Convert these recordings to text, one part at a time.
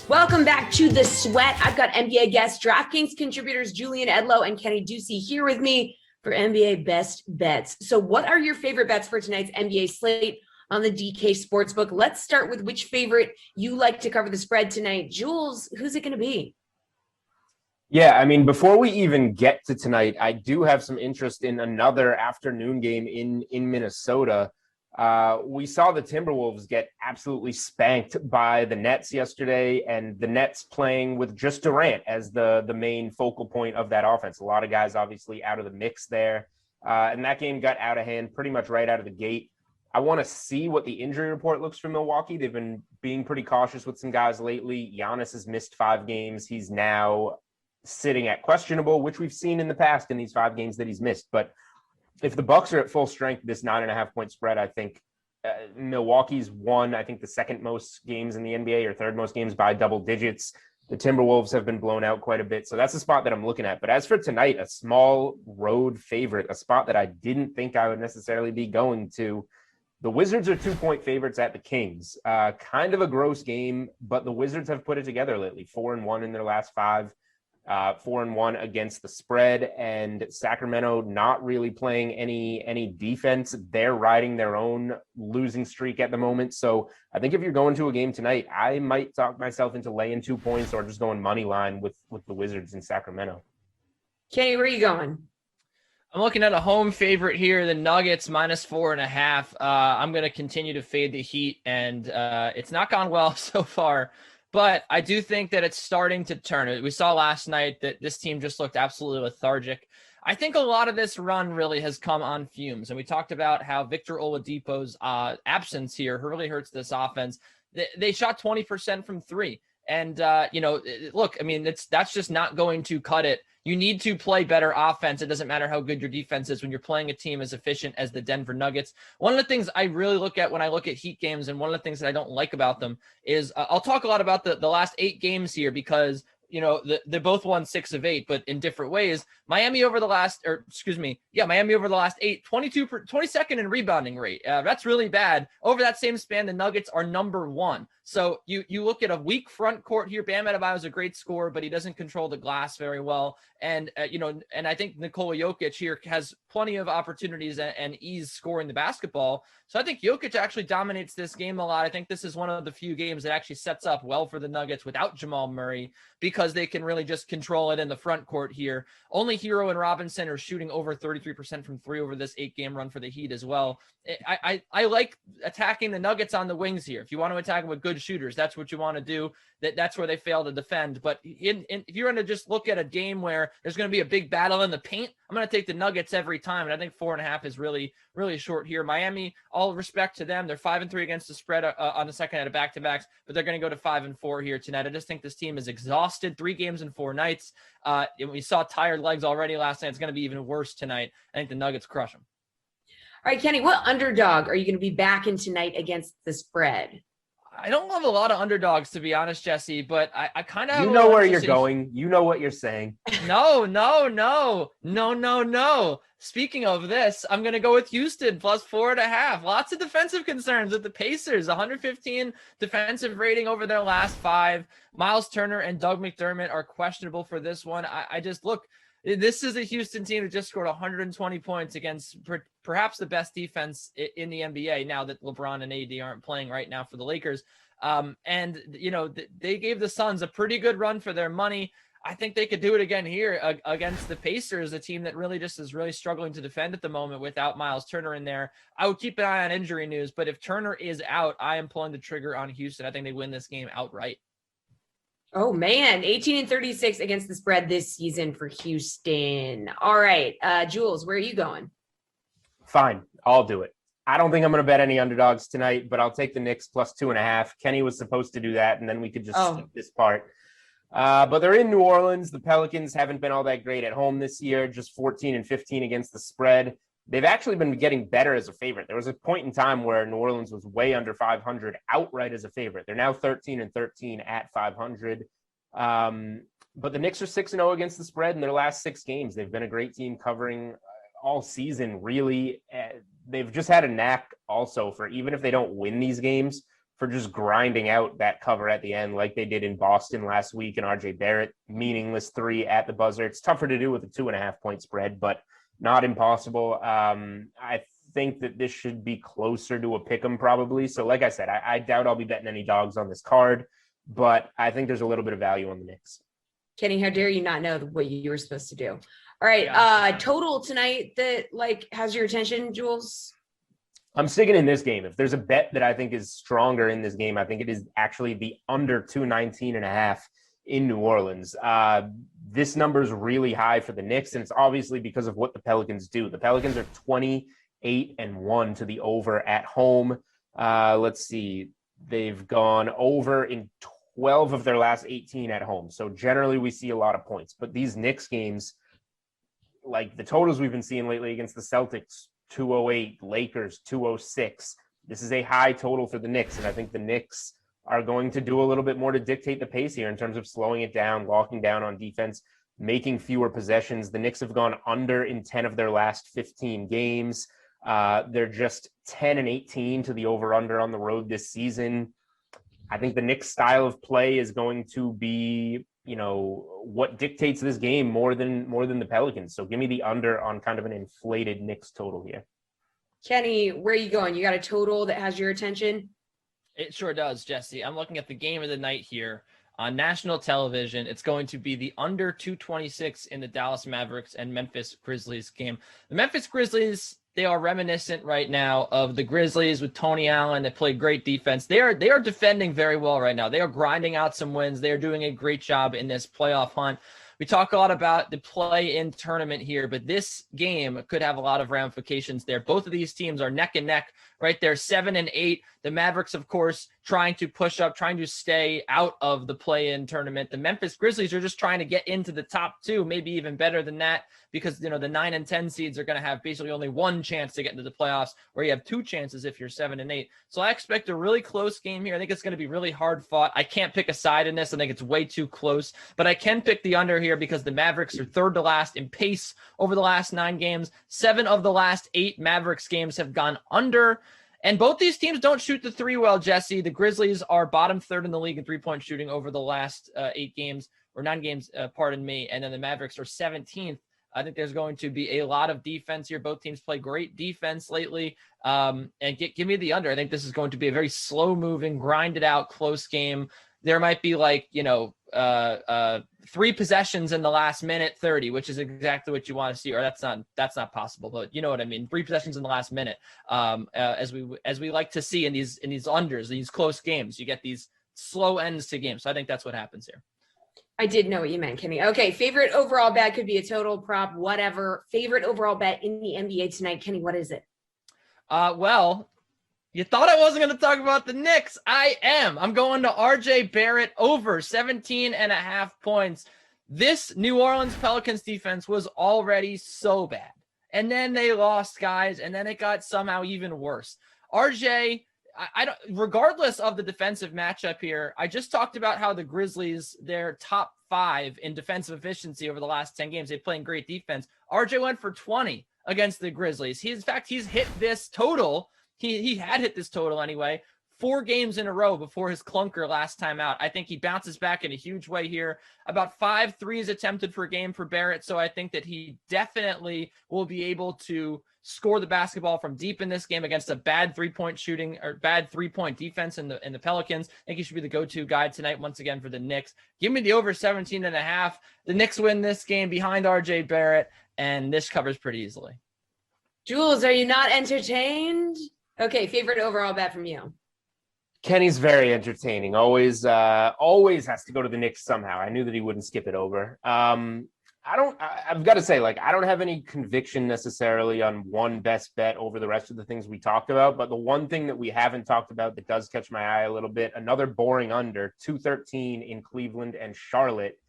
Welcome back to The Sweat. I've got NBA guests, DraftKings contributors Julian Edlow and Kenny Ducey here with me for NBA Best Bets. So what are your favorite bets for tonight's NBA slate on the DK Sportsbook? Let's start with which favorite you like to cover the spread tonight. Jules, who's it going to be? Yeah, I mean, before we even get to tonight, I do have some interest in another afternoon game in Minnesota. We saw the Timberwolves get absolutely spanked by the Nets yesterday, and the Nets playing with just Durant as the main focal point of that offense. A lot of guys obviously out of the mix there. And that game got out of hand pretty much right out of the gate. I want to see what the injury report looks for Milwaukee. They've been being pretty cautious with some guys lately. Giannis has missed 5 games. He's now sitting at questionable, which we've seen in the past in these 5 games that he's missed. But if the Bucks are at full strength, this 9.5 point spread, I think Milwaukee's won, I think, the second most games in the NBA or third most games by double digits. The Timberwolves have been blown out quite a bit. So that's the spot that I'm looking at. But as for tonight, a small road favorite, a spot that I didn't think I would necessarily be going to. The Wizards are 2-point favorites at the Kings. Kind of a gross game, but the Wizards have put it together lately. 4-1 in their last 5. 4-1 against the spread, and Sacramento not really playing any defense. They're riding their own losing streak at the moment. So I think if you're going to a game tonight, I might talk myself into laying 2 points or just going money line with the Wizards in Sacramento. Kenny, where are you going? I'm looking at a home favorite here, the Nuggets -4.5. I'm going to continue to fade the Heat, and it's not gone well so far. But I do think that it's starting to turn. We saw last night that this team just looked absolutely lethargic. I think a lot of this run really has come on fumes. And we talked about how Victor Oladipo's absence here really hurts this offense. They shot 20% from 3. And, look, I mean, that's just not going to cut it. You need to play better offense. It doesn't matter how good your defense is when you're playing a team as efficient as the Denver Nuggets. One of the things I really look at when I look at Heat games, and one of the things that I don't like about them is I'll talk a lot about the last 8 games here because, they both won 6 of 8, but in different ways. Miami over the last 8, 22nd in rebounding rate. That's really bad. Over that same span, the Nuggets are number 1. So you look at a weak front court here. Bam Adebayo is a great scorer, but he doesn't control the glass very well. And, and I think Nikola Jokic here has plenty of opportunities and ease scoring the basketball. So I think Jokic actually dominates this game a lot. I think this is one of the few games that actually sets up well for the Nuggets without Jamal Murray because they can really just control it in the front court here. Only Hero and Robinson are shooting over 33% from 3 over this 8-game run for the Heat as well. I like attacking the Nuggets on the wings here. If you want to attack them with good shooters, that's what you want to do. That's where they fail to defend. But if you're going to just look at a game where there's going to be a big battle in the paint, I'm going to take the Nuggets every time. And I think 4.5 is really, really short here. Miami, all respect to them. They're 5-3 against the spread on the second night of back-to-backs, but they're going to go to 5-4 here tonight. I just think this team is exhausted. 3 games in 4 nights. We saw tired legs already last night. It's going to be even worse tonight. I think the Nuggets crush them. All right, Kenny, what underdog are you going to be backing tonight against the spread? I don't love a lot of underdogs, to be honest, Jesse, but I kind of... You know where you're going. You know what you're saying. No. Speaking of this, I'm going to go with Houston +4.5. Lots of defensive concerns with the Pacers. 115 defensive rating over their last 5. Miles Turner and Doug McDermott are questionable for this one. I just look... This is a Houston team that just scored 120 points against perhaps the best defense in the NBA now that LeBron and AD aren't playing right now for the Lakers. And they gave the Suns a pretty good run for their money. I think they could do it again here against the Pacers, a team that really just is really struggling to defend at the moment without Miles Turner in there. I would keep an eye on injury news, but if Turner is out, I am pulling the trigger on Houston. I think they win this game outright. Oh, man, 18-36 against the spread this season for Houston. All right, Jules, where are you going? Fine, I'll do it. I don't think I'm going to bet any underdogs tonight, but I'll take the Knicks +2.5. Kenny was supposed to do that, and then we could just skip this part. But they're in New Orleans. The Pelicans haven't been all that great at home this year, just 14-15 against the spread. They've actually been getting better as a favorite. There was a point in time where New Orleans was way under 500 outright as a favorite. They're now 13-13 at 500. But the Knicks are 6-0 against the spread in their last 6 games. They've been a great team covering all season, really. They've just had a knack also for, even if they don't win these games, for just grinding out that cover at the end like they did in Boston last week, and RJ Barrett, meaningless 3 at the buzzer. It's tougher to do with a 2.5 point spread, but not impossible. I think that this should be closer to a pick'em probably. So like I said, I doubt I'll be betting any dogs on this card, but I think there's a little bit of value on the Knicks. Kenny, how dare you not know what you were supposed to do? All right. Total tonight that has your attention, Jules? I'm sticking in this game. If there's a bet that I think is stronger in this game, I think it is actually the under 219.5 in New Orleans. This number is really high for the Knicks, and it's obviously because of what the Pelicans do. The Pelicans are 28-1 to the over at home. Let's see. They've gone over in 12 of their last 18 at home. So generally we see a lot of points, but these Knicks games, like the totals we've been seeing lately against the Celtics, 208, Lakers 206. This is a high total for the Knicks, and I think the Knicks are going to do a little bit more to dictate the pace here in terms of slowing it down, locking down on defense, making fewer possessions. The Knicks have gone under in 10 of their last 15 games. They're just 10-18 to the over-under on the road this season. I think the Knicks' style of play is going to be, what dictates this game more than the Pelicans. So give me the under on kind of an inflated Knicks total here. Kenny, where are you going? You got a total that has your attention? It sure does, Jesse. I'm looking at the game of the night here on national television. It's going to be the under 226 in the Dallas Mavericks and Memphis Grizzlies game. The Memphis Grizzlies, they are reminiscent right now of the Grizzlies with Tony Allen. They play great defense. They are defending very well right now. They are grinding out some wins. They are doing a great job in this playoff hunt. We talk a lot about the play-in tournament here, but this game could have a lot of ramifications there. Both of these teams are neck and neck right there, 7-8. The Mavericks, of course, trying to push up, trying to stay out of the play-in tournament. The Memphis Grizzlies are just trying to get into the top 2, maybe even better than that, because the 9 and 10 seeds are going to have basically only one chance to get into the playoffs, where you have 2 chances if you're 7-8. So I expect a really close game here. I think it's going to be really hard fought. I can't pick a side in this. I think it's way too close, but I can pick the under here because the Mavericks are 3rd to last in pace over the last 9 games. 7 of the last 8 Mavericks games have gone under. And both these teams don't shoot the 3 well, Jesse. The Grizzlies are bottom 3rd in the league in 3-point shooting over the last 8 games, or 9 games, pardon me. And then the Mavericks are 17th. I think there's going to be a lot of defense here. Both teams play great defense lately. And give me the under. I think this is going to be a very slow-moving, grinded-out, close game. There might be 3 possessions in the last minute 30, which is exactly what you want to see. Or that's not possible, but you know what I mean. 3 possessions in the last minute, as we like to see in these unders, these close games. You get these slow ends to games. So I think that's what happens here. I did know what you meant, Kenny. Okay, favorite overall bet, could be a total, prop, whatever. Favorite overall bet in the NBA tonight, Kenny, what is it? Well, you thought I wasn't going to talk about the Knicks. I am. I'm going to RJ Barrett over 17.5 points. This New Orleans Pelicans defense was already so bad. And then they lost guys, and then it got somehow even worse. RJ, I don't, regardless of the defensive matchup here, I just talked about how the Grizzlies, they're top 5 in defensive efficiency over the last 10 games. They're playing great defense. RJ went for 20 against the Grizzlies. He's hit this total. He had hit this total anyway, 4 games in a row before his clunker last time out. I think he bounces back in a huge way here. About 5 threes attempted per game for Barrett. So I think that he definitely will be able to score the basketball from deep in this game against a bad 3-point shooting or bad 3-point defense in the Pelicans. I think he should be the go-to guy tonight once again for the Knicks. Give me the over 17.5. The Knicks win this game behind RJ Barrett, and this covers pretty easily. Jules, are you not entertained? Okay, favorite overall bet from you. Kenny's very entertaining. Always has to go to the Knicks somehow. I knew that he wouldn't skip it over. I've got to say, I don't have any conviction necessarily on one best bet over the rest of the things we talked about. But the one thing that we haven't talked about that does catch my eye a little bit, another boring under, 213 in Cleveland and Charlotte.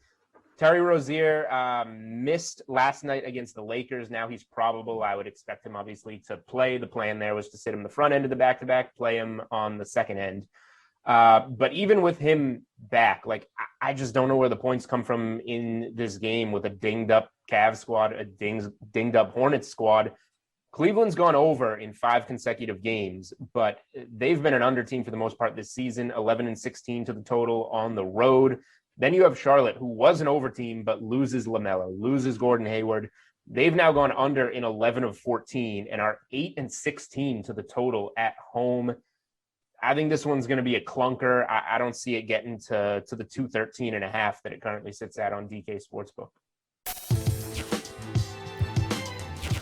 Terry Rozier missed last night against the Lakers. Now he's probable. I would expect him, obviously, to play. The plan there was to sit him the front end of the back-to-back, play him on the second end. But even with him back, I just don't know where the points come from in this game with a dinged-up Cavs squad, a dinged-up Hornets squad. Cleveland's gone over in 5 consecutive games, but they've been an under team for the most part this season, 11-16 to the total on the road. Then you have Charlotte, who was an over team, but loses LaMelo, loses Gordon Hayward. They've now gone under in 11 of 14 and are 8-16 to the total at home. I think this one's going to be a clunker. I don't see it getting to the 213.5 that it currently sits at on DK Sportsbook.